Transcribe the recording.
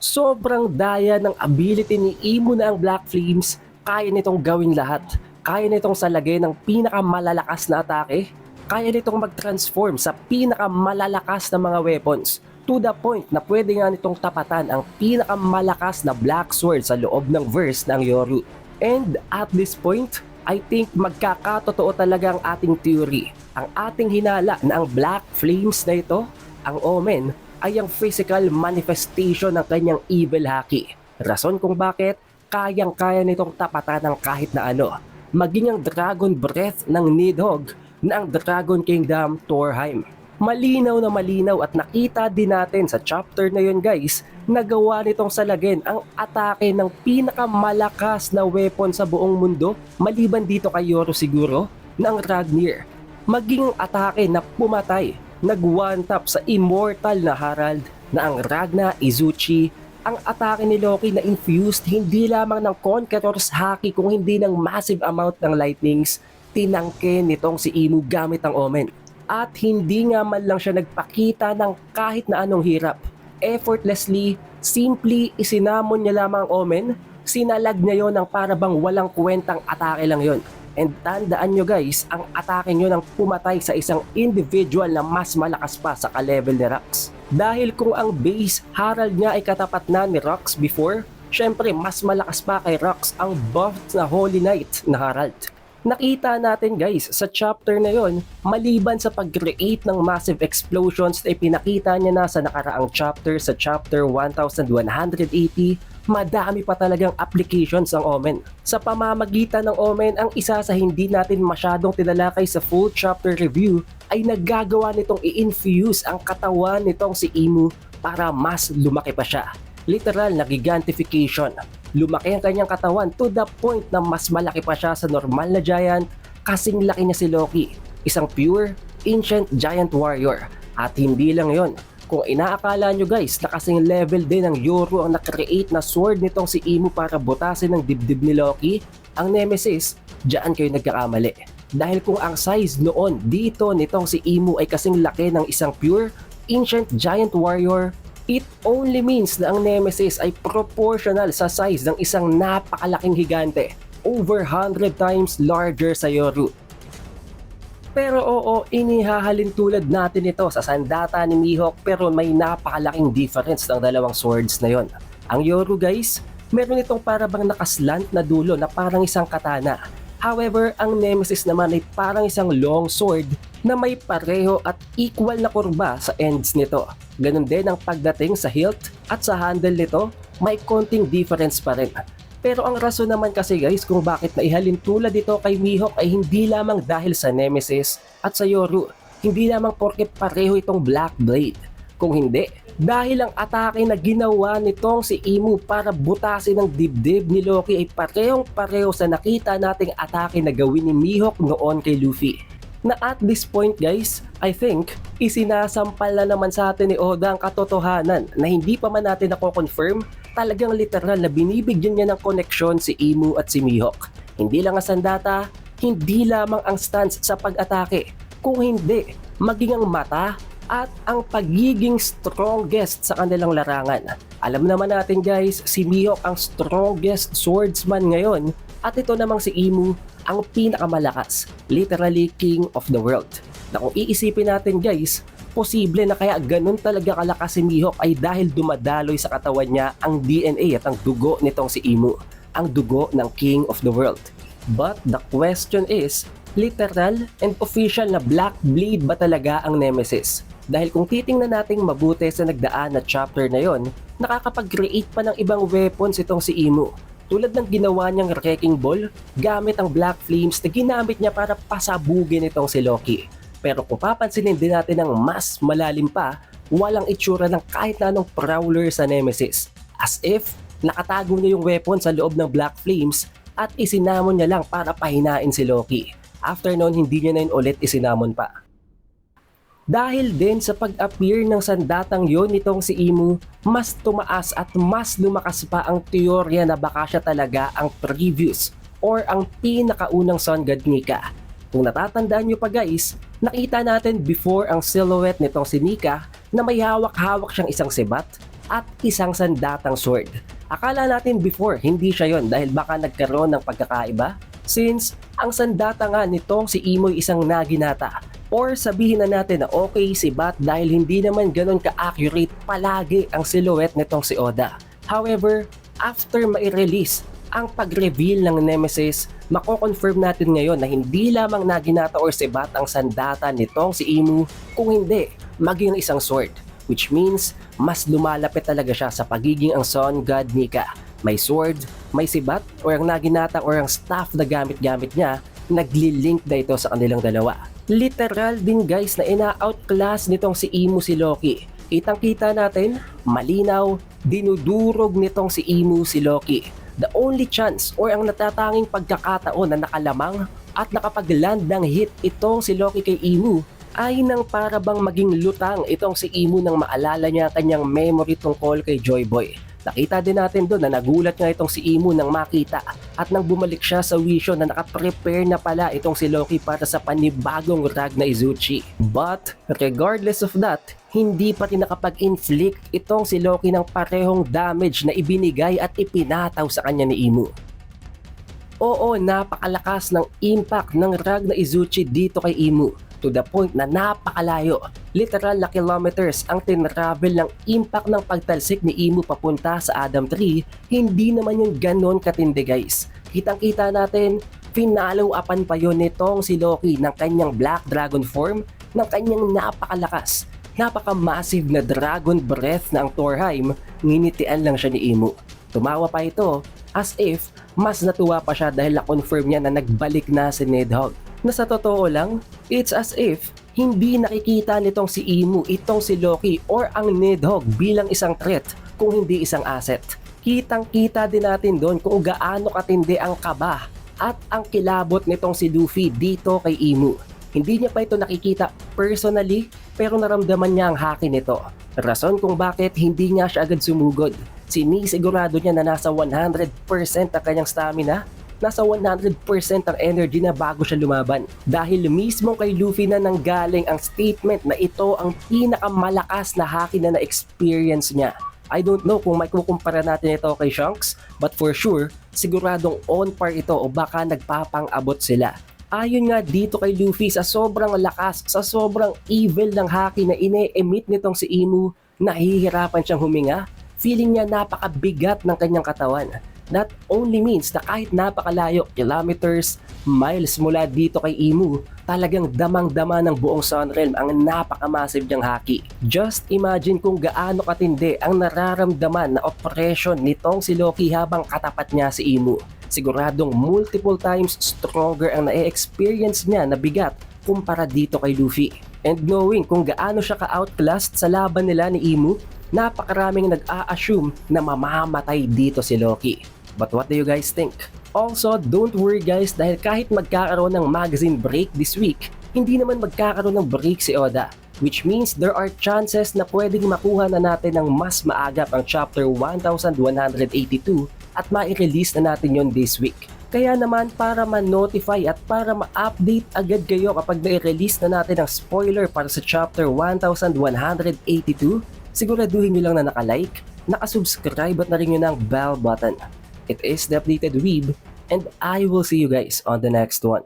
Sobrang daya ng ability ni Imo na ang Black Flames, kaya nitong gawing lahat. Kaya nitong salagay ng pinakamalalakas na atake, kaya nitong mag-transform sa pinakamalalakas na mga weapons, to the point na pwede nga nitong tapatan ang pinakamalakas na Black Sword sa loob ng verse ng Yoru. And at this point, I think magkakatotoo talaga ang ating theory. Ang ating hinala na ang Black Flames na ito, ang Omen, ay ang physical manifestation ng kanyang evil haki. Rason kung bakit kayang-kaya nitong tapatan ng kahit na ano. Maging ang Dragon Breath ng Nidhogg na ang Dragon Kingdom Torheim. Malinaw na malinaw at nakita din natin sa chapter na yun guys, nagawa nitong salagin ang atake ng pinakamalakas na weapon sa buong mundo, maliban dito kay Yoru siguro, na ang Ragnir. Maging ang atake na pumatay, nag-one tap sa immortal na Harald na ang Ragna Izuchi, ang atake ni Loki na infused hindi lamang ng Conqueror's Haki kung hindi ng massive amount ng lightnings, tinangke nitong si Imo gamit ang Omen. At hindi nga man lang siya nagpakita ng kahit na anong hirap. Effortlessly, simply isinamon niya lamang ang Omen, sinalag niya yon ng parabang walang kwentang atake lang yon. And tandaan nyo guys, ang atake nyo nang pumatay sa isang individual na mas malakas pa sa ka-level ni Rux. Dahil kung ang base Harald niya ay katapat na ni Rux before, syempre mas malakas pa kay Rux ang buffed na Holy Knight na Harald. Nakita natin guys sa chapter na yon, maliban sa pag-create ng massive explosions na ipinakita niya na sa nakaraang chapter sa chapter 1180, madami pa talagang applications ang Omen. Sa pamamagitan ng Omen, ang isa sa hindi natin masyadong tinalakay sa full chapter review ay naggagawa nitong i-infuse ang katawan nitong si Imo para mas lumaki pa siya. Literal na gigantification. Lumaki ang kanyang katawan to the point na mas malaki pa siya sa normal na giant, kasing laki niya si Loki, isang pure, ancient giant warrior. At hindi lang yon. Kung inaakala nyo guys na kasing level din ng Yoru ang na-create na sword nitong si Imo para butasin ng dibdib ni Loki, ang Nemesis, dyan kayo nagkakamali. Dahil kung ang size noon dito nitong si Imo ay kasing laki ng isang pure, ancient giant warrior, it only means na ang Nemesis ay proportional sa size ng isang napakalaking higante, over 100 times larger sa Yoru. Pero oo, inihahalin tulad natin ito sa sandata ni Mihawk pero may napakalaking difference ng dalawang swords na yon. Ang Yoru guys, meron itong parabang nakaslant na dulo na parang isang katana. However, ang Nemesis naman ay parang isang long sword na may pareho at equal na kurba sa ends nito. Ganon din ang pagdating sa hilt at sa handle nito, may konting difference pa rin. Pero ang rason naman kasi guys kung bakit naihalin tulad ito kay Mihawk ay hindi lamang dahil sa Nemesis at sa Yoru, hindi lamang porket pareho itong Black Blade. Kung hindi, dahil ang atake na ginawa nitong si Imo para butasin ng dibdib ni Loki ay parehong-pareho sa nakita nating atake na gawin ni Mihawk noon kay Luffy. Na at this point guys, I think, isinasampal na naman sa atin ni Oda ang katotohanan na hindi pa man natin nako-confirm, talagang literal na binibigyan niya ng koneksyon si Imo at si Mihawk. Hindi lang ang sandata, hindi lamang ang stance sa pag-atake, kung hindi, maging ang mata at ang pagiging strongest sa kanilang larangan. Alam naman natin guys, si Mihawk ang strongest swordsman ngayon at ito namang si Imo ang pinakamalakas, literally king of the world. Na kung iisipin natin guys, posible na kaya ganun talaga kalakas si Mihawk ay dahil dumadaloy sa katawan niya ang DNA at ang dugo nitong si Imo, ang dugo ng king of the world. But the question is, literal and official na Black Blade ba talaga ang Nemesis? Dahil kung titingnan nating mabuti sa nagdaan na chapter na yon, nakakapag-create pa ng ibang weapons itong si Imo. Tulad ng ginawa niyang Wrecking Ball, gamit ang Black Flames na ginamit niya para pasabugin itong si Loki. Pero kung papansinin din natin ng mas malalim pa, walang itsura ng kahit na anong prowler sa Nemesis. As if, nakatago niya yung weapon sa loob ng Black Flames at isinamon niya lang para pahinain si Loki. After noon, hindi niya na yun ulit isinamon pa. Dahil din sa pag-appear ng sandatang yon nitong si Imo, mas tumaas at mas lumakas pa ang teorya na baka siya talaga ang previous or ang pinakaunang Sun God Nika. Kung natatandaan nyo pa guys, nakita natin before ang silhouette nitong si Nika na may hawak-hawak siyang isang sibat at isang sandatang sword. Akala natin before hindi siya yon dahil baka nagkaroon ng pagkakaiba since ang sandata nga nitong si Imoy isang naginata. Or sabihin na natin na okay si Bat dahil hindi naman ganun ka-accurate palagi ang silhouette nitong si Oda. However, after mai-release ang pag-reveal ng Nemesis, mako-confirm natin ngayon na hindi lamang naginata or si Bat ang sandata nitong si Imu, kung hindi, maging isang sword. Which means, mas lumalapit talaga siya sa pagiging ang Sun God Nika. May sword, may sibat, or ang naginata or ang staff na gamit-gamit niya, nagli-link na ito sa kanilang dalawa. Literal din guys na ina-outclass nitong si Imu si Loki. Kitang-kita natin, malinaw, dinudurog nitong si Imu si Loki. The only chance or ang natatanging pagkakataon na nakalamang at nakapag-land ng hit itong si Loki kay Imu ay nang para bang maging lutang itong si Imu nang maalala niya kanyang memory tungkol kay Joy Boy. Nakita din natin doon na nagulat nga itong si Imu nang makita at nang bumalik siya sa vision na nakaprepare na pala itong si Loki para sa panibagong rag na Izuchi. But regardless of that, hindi pa rin nakapag-inflict itong si Loki ng parehong damage na ibinigay at ipinataw sa kanya ni Imu. Oo, napakalakas ng impact ng rag na Izuchi dito kay Imu. To the point na napakalayo, literal na kilometers ang tinravel ng impact ng pagtalsik ni Imu papunta sa Adam Tree, hindi naman yung ganon katindi guys. Kitang-kita natin, finalo upan pa yon nitong si Loki ng kanyang Black Dragon form, ng kanyang napakalakas, napaka-massive na Dragon Breath na ang Torheim, nginitian lang siya ni Imu. Tumawa pa ito as if mas natuwa pa siya dahil na-confirm niya na nagbalik na si Nidhogg. Na sa totoo lang, it's as if hindi nakikita nitong si Imu, itong si Loki or ang Nidhogg bilang isang threat kung hindi isang asset. Kitang-kita din natin doon kung gaano katindi ang kaba at ang kilabot nitong si Luffy dito kay Imu. Hindi niya pa ito nakikita personally pero naramdaman niya ang haki nito. Rason kung bakit hindi niya siya agad sumugod. Sinisigurado niya na nasa 100% ang kanyang stamina, nasa 100% ang energy na bago siya lumaban. Dahil mismo kay Luffy na nanggaling ang statement na ito ang pinakamalakas na haki na na-experience niya. I don't know kung may kukumpara natin ito kay Shanks, but for sure, siguradong on par ito o baka nagpapang-abot sila. Ayon nga dito kay Luffy sa sobrang lakas, sa sobrang evil ng haki na ine-emit nitong si Imu, nahihirapan siyang huminga, feeling niya napakabigat ng kanyang katawan. Not only means na kahit napakalayo, kilometers, miles mula dito kay Imu, talagang damang-dama ng buong Sunrealm ang napakamassive niyang haki. Just imagine kung gaano katindi ang nararamdaman na oppression nitong si Loki habang katapat niya si Imu. Siguradong multiple times stronger ang na-experience niya na bigat kumpara dito kay Luffy. And knowing kung gaano siya ka-outclassed sa laban nila ni Imu, napakaraming nag-a-assume na mamamatay dito si Loki. But what do you guys think? Also, don't worry guys dahil kahit magkakaroon ng magazine break this week, hindi naman magkakaroon ng break si Oda. Which means there are chances na pwedeng makuha na natin ng mas maagap ang chapter 1182 at ma-release na natin yon this week. Kaya naman para ma-notify at para ma-update agad kayo kapag na-release na natin ang spoiler para sa chapter 1182, siguraduhin nyo lang na naka-like, naka-subscribe at na rin nyo ng bell button. It is The Updated Weeb, and I will see you guys on the next one.